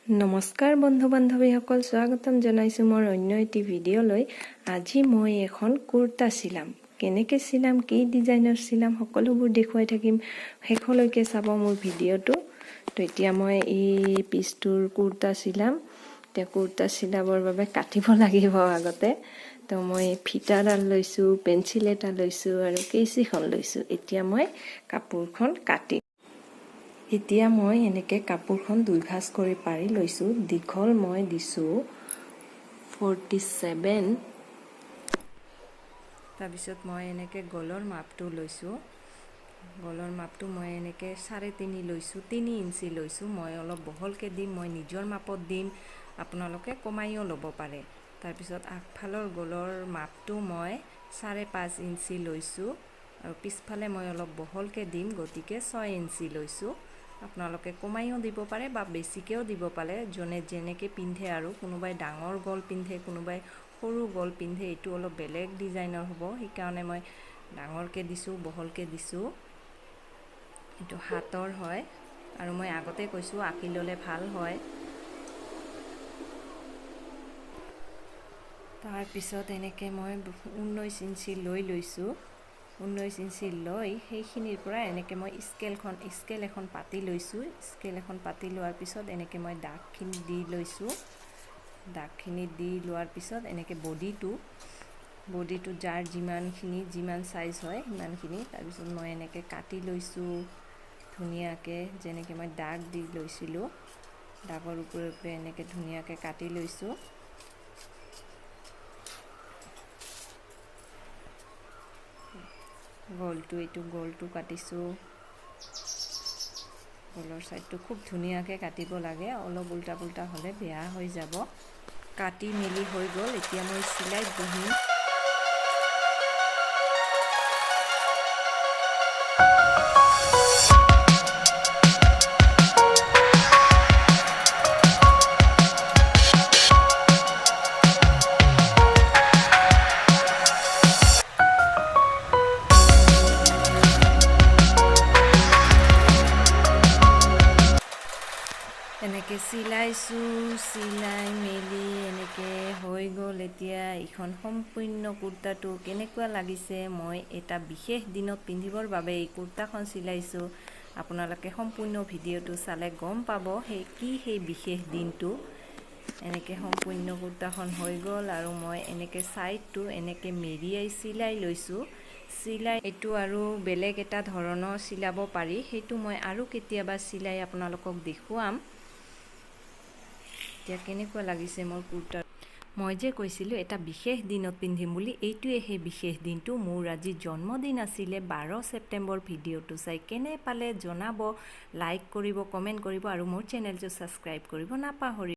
নমস্কাৰ বন্ধু বান্ধৱীসকল, স্বাগতম জনাইছোঁ মোৰ অন্য এটি ভিডিঅ'লৈ। আজি মই এখন কুৰ্তা চিলাম। কেনেকৈ চিলাম, কি ডিজাইনৰ চিলাম, সকলোবোৰ দেখুৱাই থাকিম। শেষলৈকে চাব মোৰ ভিডিঅ'টো। তো এতিয়া মই এই পিচটোৰ কুৰ্তা চিলাম। এতিয়া কুৰ্তা চিলাবৰ বাবে কাটিব লাগিব আগতে। তো মই ফিটাডাল লৈছোঁ, পেঞ্চিল এটা লৈছোঁ আৰু কেঁচিখন লৈছোঁ। এতিয়া মই কাপোৰখন কাটিম। এতিয়া মই এনেকৈ কাপোৰখন দুই ভাঁজ কৰি পাৰি লৈছোঁ। দীঘল মই দিছোঁ 47। তাৰপিছত মই এনেকৈ গলৰ মাপটো লৈছোঁ। গলৰ মাপটো মই এনেকৈ 3.5 লৈছোঁ, 3 ইঞ্চি লৈছোঁ। মই অলপ বহলকৈ দিম, মই নিজৰ মাপত দিম, আপোনালোকে কমাইও ল'ব পাৰে। তাৰপিছত আগফালৰ গলৰ মাপটো মই 5.5 ইঞ্চি লৈছোঁ আৰু পিছফালে মই অলপ বহলকৈ দিম, গতিকে 6 ইঞ্চি লৈছোঁ। আপোনালোকে কমাইও দিব পাৰে বা বেছিকৈও দিব পাৰে, যোনে যেনেকৈ পিন্ধে আৰু। কোনোবাই ডাঙৰ গল পিন্ধে, কোনোবাই সৰু গল পিন্ধে। এইটো অলপ বেলেগ ডিজাইনৰ হ'ব, সেইকাৰণে মই ডাঙৰকৈ দিছোঁ, বহলকৈ দিছোঁ। এইটো হাতৰ হয় আৰু মই আগতে কৈছোঁ আঁকি ল'লে ভাল হয়। তাৰপিছত এনেকৈ মই 19 ইঞ্চি লৈছোঁ। 19 ইঞ্চি লৈ সেইখিনিৰ পৰা এনেকৈ মই স্কেল এখন পাতি লৈছোঁ। স্কেল এখন পাতি লোৱাৰ পিছত এনেকৈ মই দাগখিনি দি লৈছোঁ। দাগখিনি দি লোৱাৰ পিছত এনেকৈ বডিটো যাৰ যিমান চাইজ হয় সিমানখিনি। তাৰপিছত মই এনেকৈ কাটি লৈছোঁ ধুনীয়াকৈ, যেনেকৈ মই দাগ দি লৈছিলোঁ। দাগৰ ওপৰে এনেকৈ ধুনীয়াকৈ কাটি লৈছোঁ। এইটো গলটো কাটিছোঁ। গলৰ ছাইডটো খুব ধুনীয়াকৈ কাটিব লাগে, অলপ উল্টা পুল্টা হ'লে বেয়া হৈ যাব। কাটি মেলি হৈ গ'ল। এতিয়া মই চিলাইত বহিম। এনেকৈ চিলাইছোঁ, চিলাই মেলি এনেকৈ হৈ গ'ল। এতিয়া এইখন সম্পূৰ্ণ কুৰ্তাটো কেনেকুৱা লাগিছে, মই এটা বিশেষ দিনত পিন্ধিবৰ বাবে এই কুৰ্তাখন চিলাইছোঁ। আপোনালোকে সম্পূৰ্ণ ভিডিঅ'টো চালে গম পাব সেই বিশেষ দিনটো। এনেকৈ সম্পূৰ্ণ কুৰ্তাখন হৈ গ'ল আৰু মই এনেকৈ ছাইডটো এনেকৈ মেৰিয়াই চিলাই লৈছোঁ। এইটো আৰু বেলেগ এটা ধৰণৰ চিলাব পাৰি, সেইটো মই আৰু কেতিয়াবা চিলাই আপোনালোকক দেখুৱাম। এতিয়া কেনেকুৱা লাগিছে মোৰ কুৰ্তা। মই যে কৈছিলোঁ এটা বিশেষ দিনত পিন্ধিম বুলি, এইটোৱে সেই বিশেষ দিনটো। মোৰ আজি জন্মদিন আছিলে 12 ছেপ্টেম্বৰ। ভিডিঅ'টো চাই কেনে পালে জনাব, লাইক কৰিব, কমেণ্ট কৰিব আৰু মোৰ চেনেলটো ছাবস্ক্ৰাইব কৰিব নাপাহৰিব।